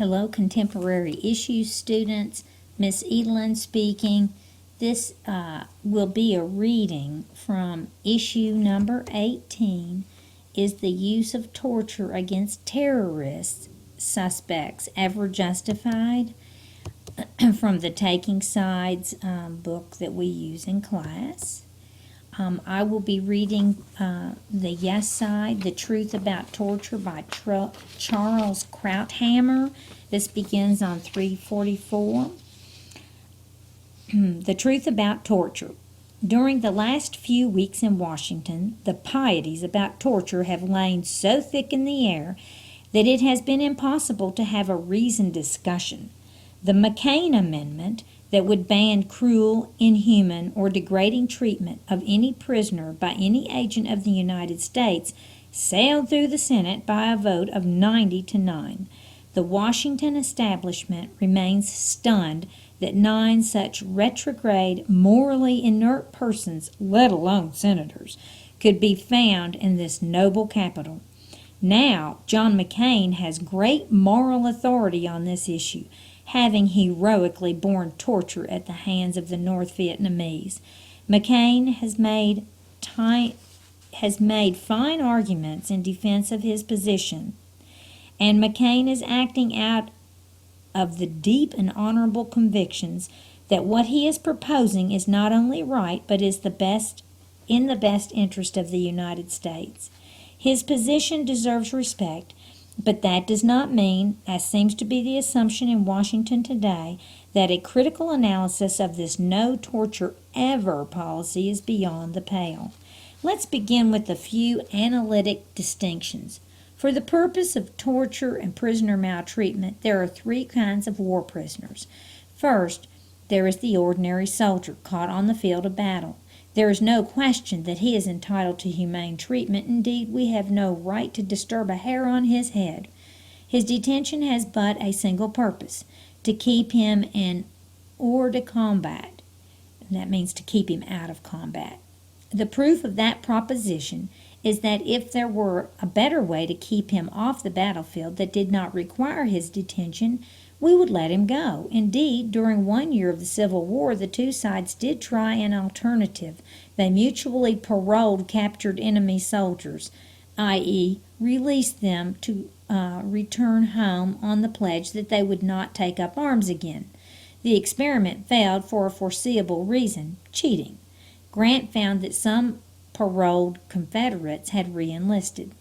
Hello, contemporary issues students. Miss Edelin speaking. This will be a reading from issue number 18. Is the use of torture against terrorist suspects ever justified? From the Taking Sides book that we use in class. I will be reading the yes side, The Truth About Torture by Charles Krauthammer. This begins on 344. The Truth About Torture. During the last few weeks in Washington, the pieties about torture have lain so thick in the air that it has been impossible to have a reasoned discussion. The McCain Amendment that would ban cruel, inhuman, or degrading treatment of any prisoner by any agent of the United States sailed through the Senate by a vote of 90-9. The Washington establishment remains stunned that 9 such retrograde, morally inert persons, let alone senators, could be found in this noble capital. Now, John McCain has great moral authority on this issue, having heroically borne torture at the hands of the North Vietnamese. McCain has made fine arguments in defense of his position, and McCain is acting out of the deep and honorable convictions that what he is proposing is not only right, but is in the best interest of the United States. His position deserves respect, but that does not mean, as seems to be the assumption in Washington today, that a critical analysis of this no torture ever policy is beyond the pale. Let's begin with a few analytic distinctions. For the purpose of torture and prisoner maltreatment, there are 3 kinds of war prisoners. First, there is the ordinary soldier caught on the field of battle. There is no question that he is entitled to humane treatment. Indeed, we have no right to disturb a hair on his head. His detention has but a single purpose, to keep him in hors de combat. That means to keep him out of combat. The proof of that proposition is that if there were a better way to keep him off the battlefield that did not require his detention, we would let him go. Indeed, during 1 year of the Civil War, the 2 sides did try an alternative. They mutually paroled captured enemy soldiers, i.e., released them to return home on the pledge that they would not take up arms again. The experiment failed for a foreseeable reason: cheating. Grant found that some paroled Confederates had re-enlisted.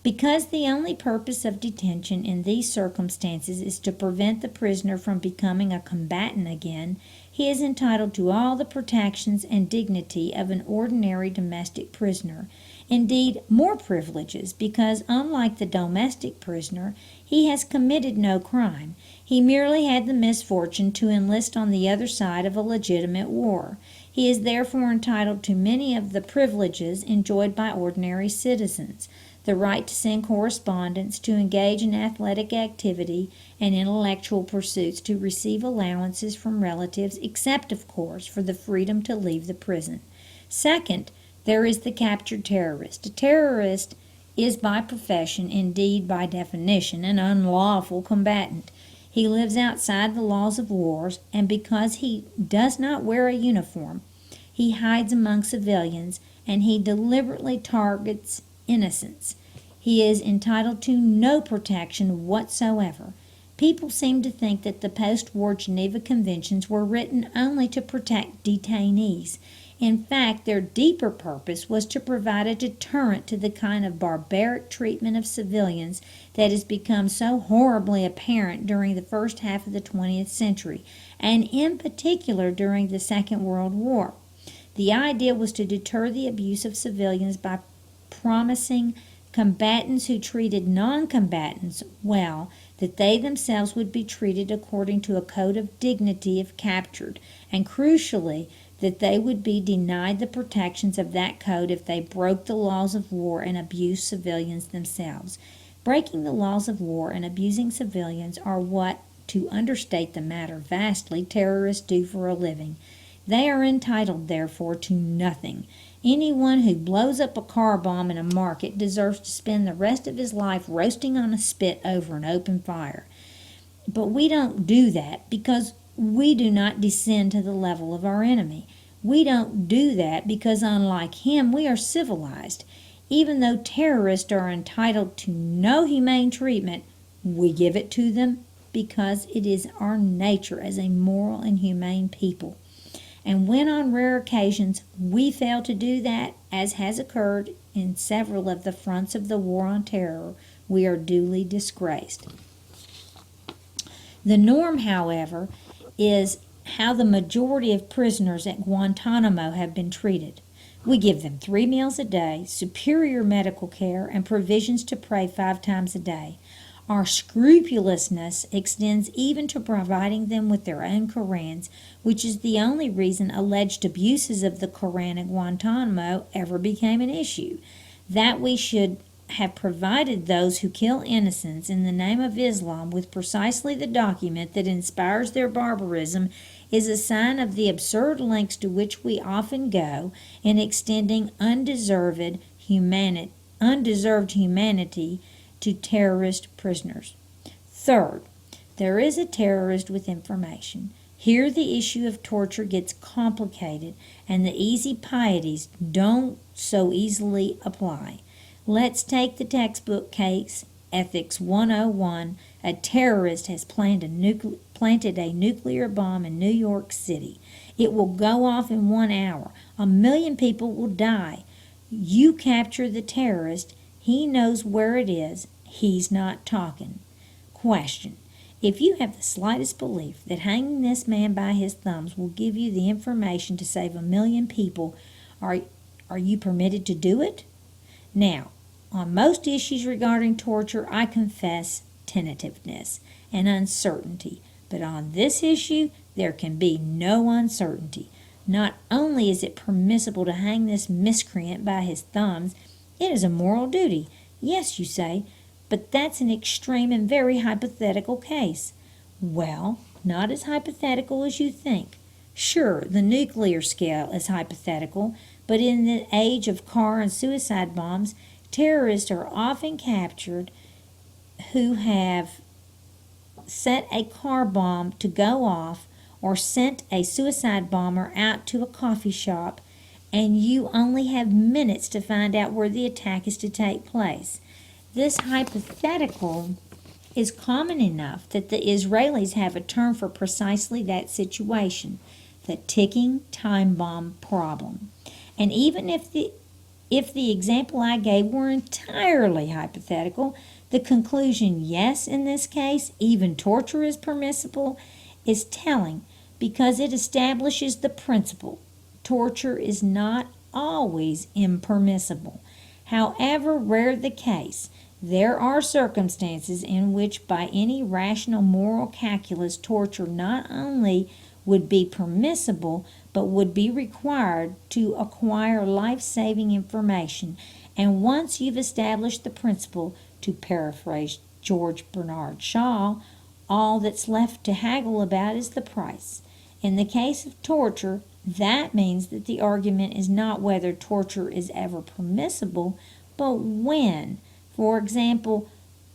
Because the only purpose of detention in these circumstances is to prevent the prisoner from becoming a combatant again, he is entitled to all the protections and dignity of an ordinary domestic prisoner. Indeed, more privileges, because unlike the domestic prisoner, he has committed no crime. He merely had the misfortune to enlist on the other side of a legitimate war. He is therefore entitled to many of the privileges enjoyed by ordinary citizens: the right to send correspondence, to engage in athletic activity and intellectual pursuits, to receive allowances from relatives, except, of course, for the freedom to leave the prison. Second, there is the captured terrorist. A terrorist is by profession, indeed by definition, an unlawful combatant. He lives outside the laws of wars, and because he does not wear a uniform, he hides among civilians, and he deliberately targets innocents. He is entitled to no protection whatsoever. People seem to think that the post-war Geneva Conventions were written only to protect detainees. In fact, their deeper purpose was to provide a deterrent to the kind of barbaric treatment of civilians that has become so horribly apparent during the first half of the 20th century, and in particular during the Second World War. The idea was to deter the abuse of civilians by promising combatants who treated non-combatants well that they themselves would be treated according to a code of dignity if captured, and crucially, that they would be denied the protections of that code if they broke the laws of war and abused civilians themselves. Breaking the laws of war and abusing civilians are what, to understate the matter vastly, terrorists do for a living. They are entitled, therefore, to nothing. Anyone who blows up a car bomb in a market deserves to spend the rest of his life roasting on a spit over an open fire. But we don't do that because we do not descend to the level of our enemy. We don't do that because, unlike him, we are civilized. Even though terrorists are entitled to no humane treatment, we give it to them because it is our nature as a moral and humane people. And when on rare occasions we fail to do that, as has occurred in several of the fronts of the war on terror, we are duly disgraced. The norm, however, is how the majority of prisoners at Guantanamo have been treated. We give them 3 meals a day, superior medical care, and provisions to pray 5 times a day. Our scrupulousness extends even to providing them with their own Korans, which is the only reason alleged abuses of the Koran at Guantanamo ever became an issue. That we should have provided those who kill innocents in the name of Islam with precisely the document that inspires their barbarism is a sign of the absurd lengths to which we often go in extending undeserved humanity to terrorist prisoners. Third, there is a terrorist with information. Here the issue of torture gets complicated and the easy pieties don't so easily apply. Let's take the textbook case, Ethics 101. A terrorist has planted a nuclear bomb in New York City. It will go off in 1 hour. 1 million people will die. You capture the terrorist. He knows where it is. He's not talking. Question. If you have the slightest belief that hanging this man by his thumbs will give you the information to save 1 million people, are you permitted to do it? Now, on most issues regarding torture, I confess tentativeness and uncertainty. But on this issue, there can be no uncertainty. Not only is it permissible to hang this miscreant by his thumbs, it is a moral duty. Yes, you say, but that's an extreme and very hypothetical case. Well, not as hypothetical as you think. Sure, the nuclear scale is hypothetical, but in the age of car and suicide bombs, terrorists are often captured who have set a car bomb to go off or sent a suicide bomber out to a coffee shop, and you only have minutes to find out where the attack is to take place. This hypothetical is common enough that the Israelis have a term for precisely that situation, the ticking time bomb problem. And even if the example I gave were entirely hypothetical, the conclusion, yes, in this case, even torture is permissible, is telling because it establishes the principle. Torture is not always impermissible. However rare the case, there are circumstances in which by any rational moral calculus torture not only would be permissible, but would be required to acquire life-saving information. And once you've established the principle, to paraphrase George Bernard Shaw, all that's left to haggle about is the price. In the case of torture, that means that the argument is not whether torture is ever permissible, but when. For example,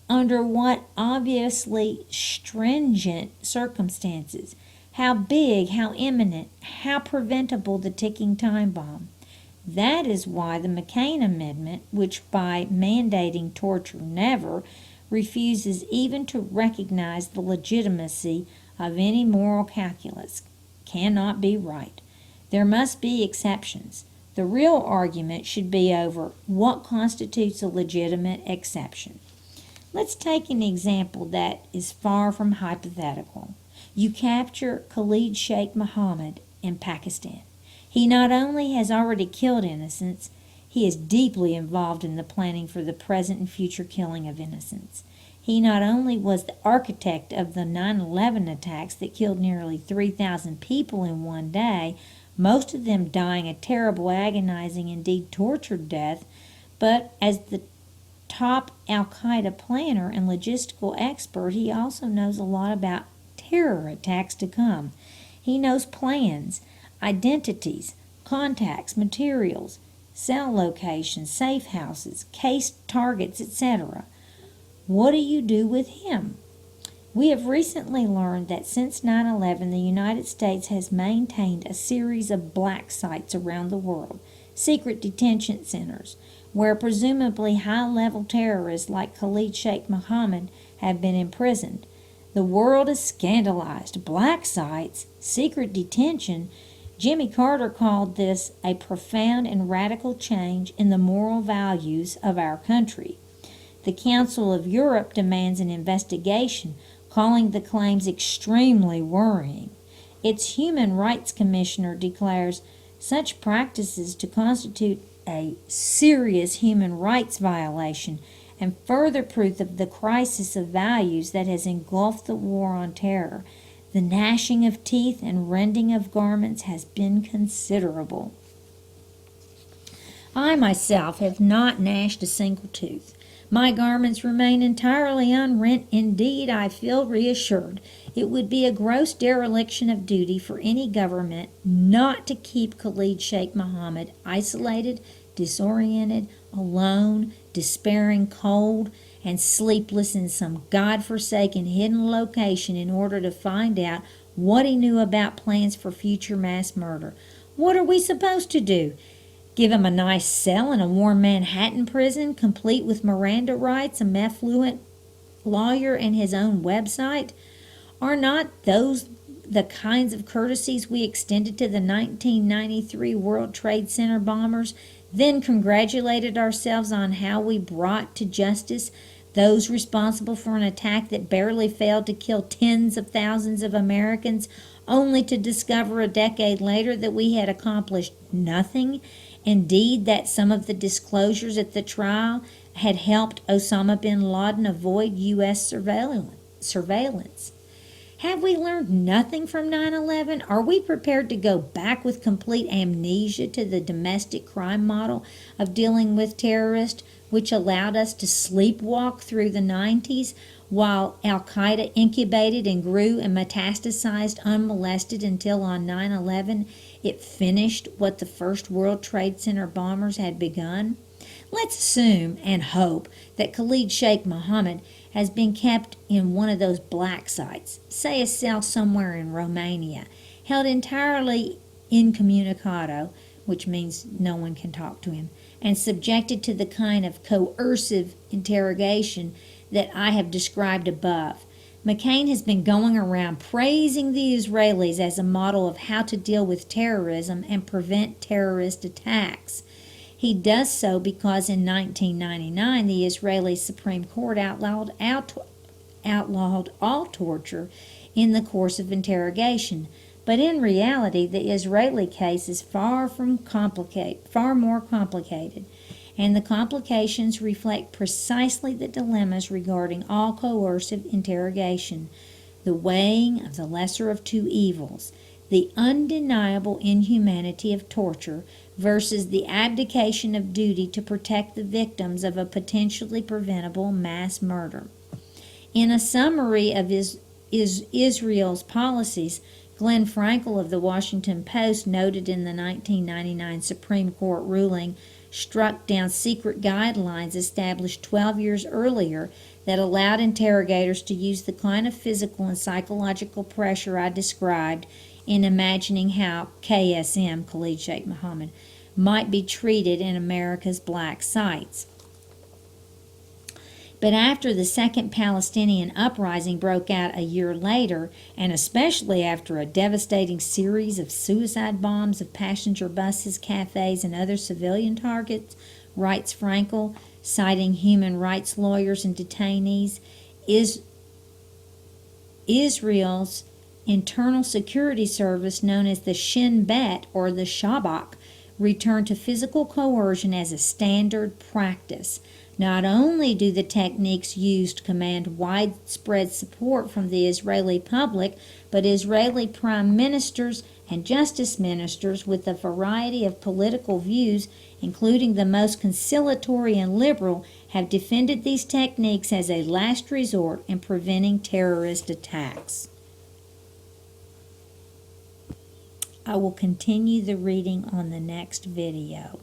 under what obviously stringent circumstances. How big, how imminent, how preventable the ticking time bomb. That is why the McCain Amendment, which by mandating torture never, refuses even to recognize the legitimacy of any moral calculus, cannot be right. There must be exceptions. The real argument should be over what constitutes a legitimate exception. Let's take an example that is far from hypothetical. You capture Khalid Sheikh Mohammed in Pakistan. He not only has already killed innocents, he is deeply involved in the planning for the present and future killing of innocents. He not only was the architect of the 9/11 attacks that killed nearly 3,000 people in one day, most of them dying a terrible, agonizing, indeed tortured death, but as the top Al-Qaeda planner and logistical expert, he also knows a lot about terror attacks to come. He knows plans, identities, contacts, materials, cell locations, safe houses, case targets, etc. What do you do with him? We have recently learned that since 9/11, the United States has maintained a series of black sites around the world, secret detention centers, where presumably high-level terrorists like Khalid Sheikh Mohammed have been imprisoned. The world is scandalized. Black sites, secret detention. Jimmy Carter called this a profound and radical change in the moral values of our country. The Council of Europe demands an investigation, calling the claims extremely worrying. Its Human Rights Commissioner declares such practices to constitute a serious human rights violation and further proof of the crisis of values that has engulfed the war on terror. The gnashing of teeth and rending of garments has been considerable. I myself have not gnashed a single tooth. My garments remain entirely unrent. Indeed, I feel reassured. It would be a gross dereliction of duty for any government not to keep Khalid Sheikh Mohammed isolated, disoriented, alone, despairing, cold, and sleepless in some God-forsaken hidden location in order to find out what he knew about plans for future mass murder. What are we supposed to do? Give him a nice cell in a warm Manhattan prison, complete with Miranda rights, a affluent lawyer, and his own website? Are not those the kinds of courtesies we extended to the 1993 World Trade Center bombers, then congratulated ourselves on how we brought to justice those responsible for an attack that barely failed to kill tens of thousands of Americans, only to discover a decade later that we had accomplished nothing? Indeed, that some of the disclosures at the trial had helped Osama bin Laden avoid U.S. surveillance. Have we learned nothing from 9/11? Are we prepared to go back with complete amnesia to the domestic crime model of dealing with terrorists, which allowed us to sleepwalk through the 90s while Al-Qaeda incubated and grew and metastasized unmolested until on 9/11 it finished what the first World Trade Center bombers had begun? Let's assume and hope that Khalid Sheikh Mohammed has been kept in one of those black sites, say a cell somewhere in Romania, held entirely incommunicado, which means no one can talk to him, and subjected to the kind of coercive interrogation that I have described above. McCain has been going around praising the Israelis as a model of how to deal with terrorism and prevent terrorist attacks. He does so because in 1999 the Israeli Supreme Court outlawed all torture in the course of interrogation. But in reality, the Israeli case is far more complicated, and the complications reflect precisely the dilemmas regarding all coercive interrogation: the weighing of the lesser of two evils, the undeniable inhumanity of torture versus the abdication of duty to protect the victims of a potentially preventable mass murder. In a summary of Israel's policies, Glenn Frankel of the Washington Post noted in the 1999 Supreme Court ruling struck down secret guidelines established 12 years earlier that allowed interrogators to use the kind of physical and psychological pressure I described in imagining how KSM, Khalid Sheikh Mohammed, might be treated in America's black sites. But after the second Palestinian uprising broke out a year later, and especially after a devastating series of suicide bombs of passenger buses, cafes, and other civilian targets, writes Frankel, citing human rights lawyers and detainees, Israel's Internal Security Service, known as the Shin Bet or the Shabak, returned to physical coercion as a standard practice. Not only do the techniques used command widespread support from the Israeli public, but Israeli prime ministers and justice ministers with a variety of political views, including the most conciliatory and liberal, have defended these techniques as a last resort in preventing terrorist attacks. I will continue the reading on the next video.